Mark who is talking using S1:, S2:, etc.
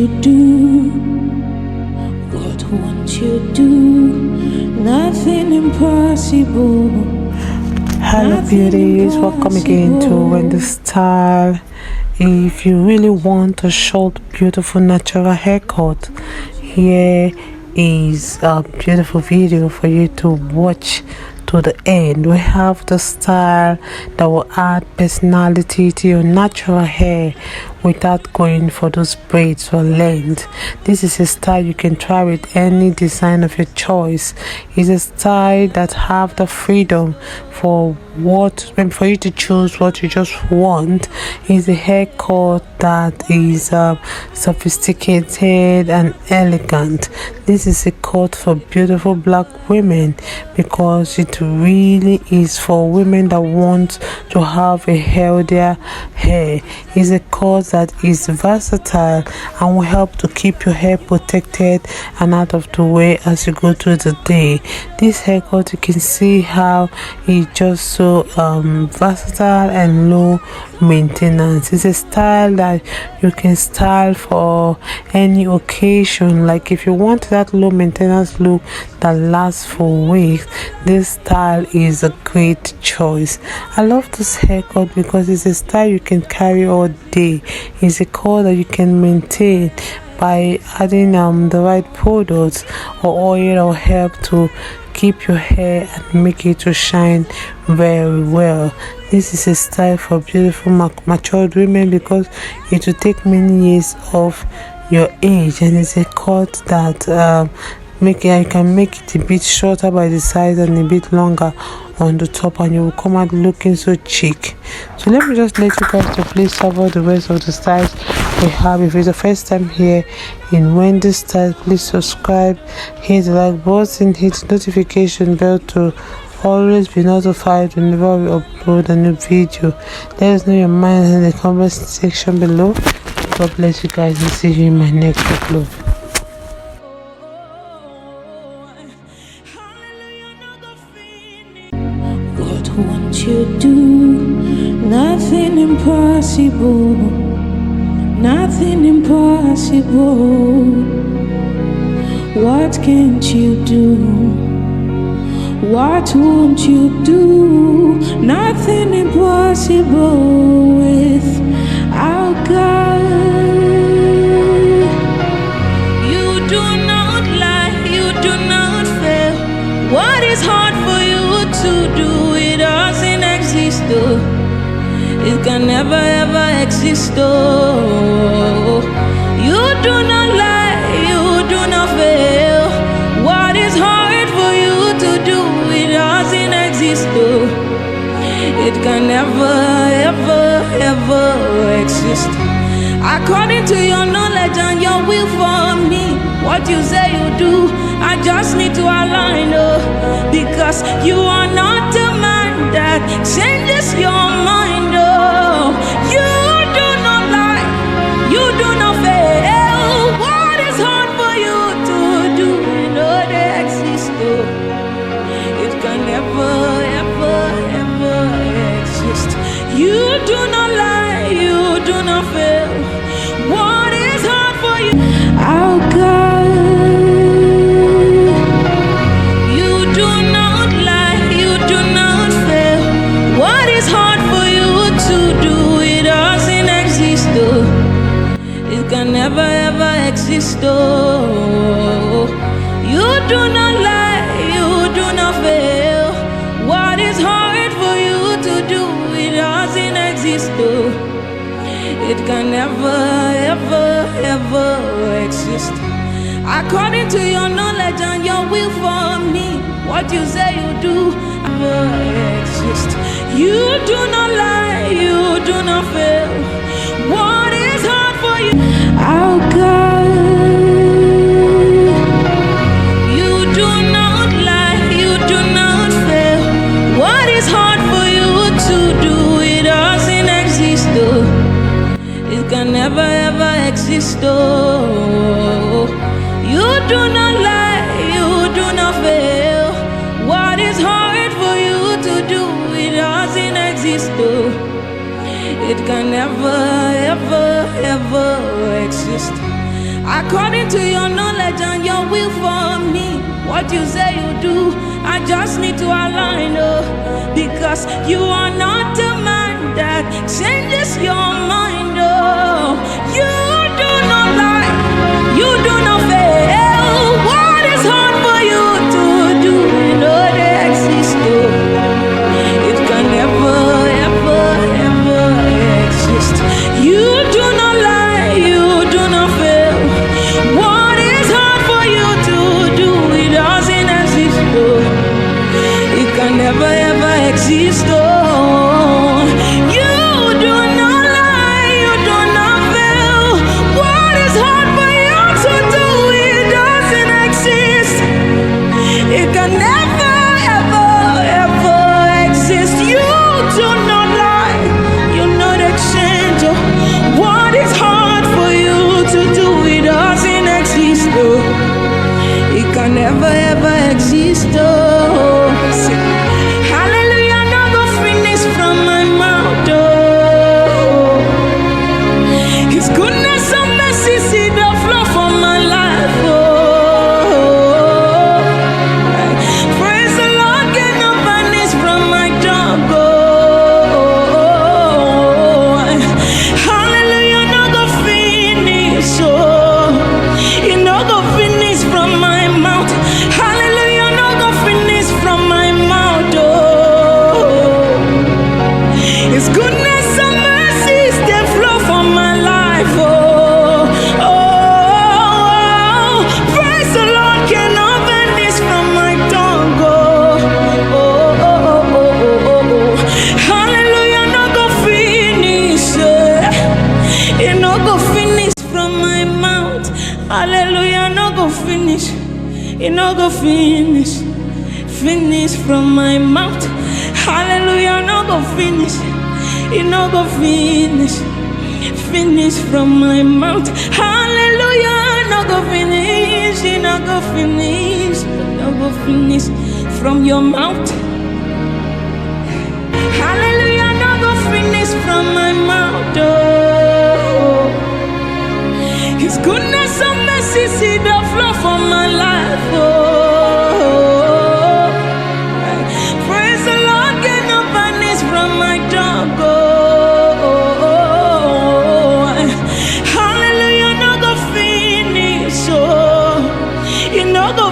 S1: you do? What won't you do? Nothing impossible.
S2: Hello beauties, welcome again to Wendy Styles. If you really want a short, beautiful, natural haircut, here is a beautiful video for you to watch to the end. We have the style that will add personality to your natural hair without going for those braids or length. This is a style you can try with any design of your choice. It's a style that have the freedom for you to choose what you just want. It's a haircut that is sophisticated and elegant. This is a cut for beautiful black women because it really is for women that want to have a healthier hair. It's a cut that is versatile and will help to keep your hair protected and out of the way as you go through the day. This haircut, you can see how it's just so versatile and low maintenance. It's a style that you can style for any occasion. Like if you want that low maintenance look that lasts for weeks, this style is a great choice. I love this haircut because it's a style you can carry all day. It's a cut that you can maintain by adding the right products or oil or help to keep your hair and make it to shine very well. This is a style for beautiful matured women because it will take many years of your age, and it's a cut that you can make it a bit shorter by the side and a bit longer on the top, and you will come out looking so chic. So let me just let you guys to please cover the rest of the styles we have. If it's the first time here in Wendy Styles, please subscribe, hit the like button, hit the notification bell to always be notified whenever we upload a new video. Let us know your mind in the comment section below. God bless you guys and see you in my next upload.
S1: What won't you do? Nothing impossible. Nothing impossible. What can't you do? What won't you do? Nothing impossible with our God. You do not lie, you do not fail. What is hard for you to do? It doesn't exist, though. It can never ever exist, though. You do not lie, you do not fail. What is hard for you to do? It doesn't exist, though. It can never ever ever exist. According to your knowledge and your will for me, what you say you do, I just need to align, oh, because you are not a man that changes your mind, oh. You do not lie, you do not fail. What is hard for you to do? You know they exist, oh. It can never ever ever exist. You do not lie, you do not fail. What is hard for you? Our God. You do not lie, you do not fail. What is hard for you to do? It doesn't exist, though. It can never ever exist, though. You do not lie, you do not fail. What is hard for you to do? It doesn't exist, though. It can never ever ever exist. According to your knowledge and your will for me, what you say you do never exist. You do not lie, you do not fail. What is hard for you? Our God. You do not lie, you do not fail. What is hard for you to do? It doesn't exist, though. It can never ever exist, oh. You do not lie, you do not fail. What is hard for you to do? It doesn't exist, oh. It can never ever ever exist. according to your knowledge and your will for me. What you say you do, I just need to align, because you are not a man that changes your mind, you do not lie, you do not fail. What is hard for you to do, you know they exist, it can never, ever, ever exist. You do not lie, you do not fail. What is hard for you to do, it doesn't exist, it can never, ever exist, you do not lie, you do not fail. What is hard for you to do, it doesn't exist, it can never, ever, ever exist. You do not lie, you not exchange. What is hard for you to do, it doesn't exist, it can never, ever exist, hallelujah, no go finish from my mouth, his goodness and mercy see the flow from my life, praise the Lord, get no vanish from my tongue, hallelujah, no go finish, it no go finish from my mouth, hallelujah, no go finish from my mouth, his goodness and mercies they flow from my life, praise the Lord, cannot vanish from my tongue, hallelujah, no go finish, it no go finish from my mouth, hallelujah, no go finish, it no go finish, finish from my mouth, hallelujah, no go finish, it no go finish, finish from my mouth, hallelujah, no go finish, it no go finish, no go finish from your mouth, hallelujah, no go finish from my mouth, his goodness and mercy see the flow from my life, praise the Lord, get no vanish from my tongue, hallelujah, no go finish, it no go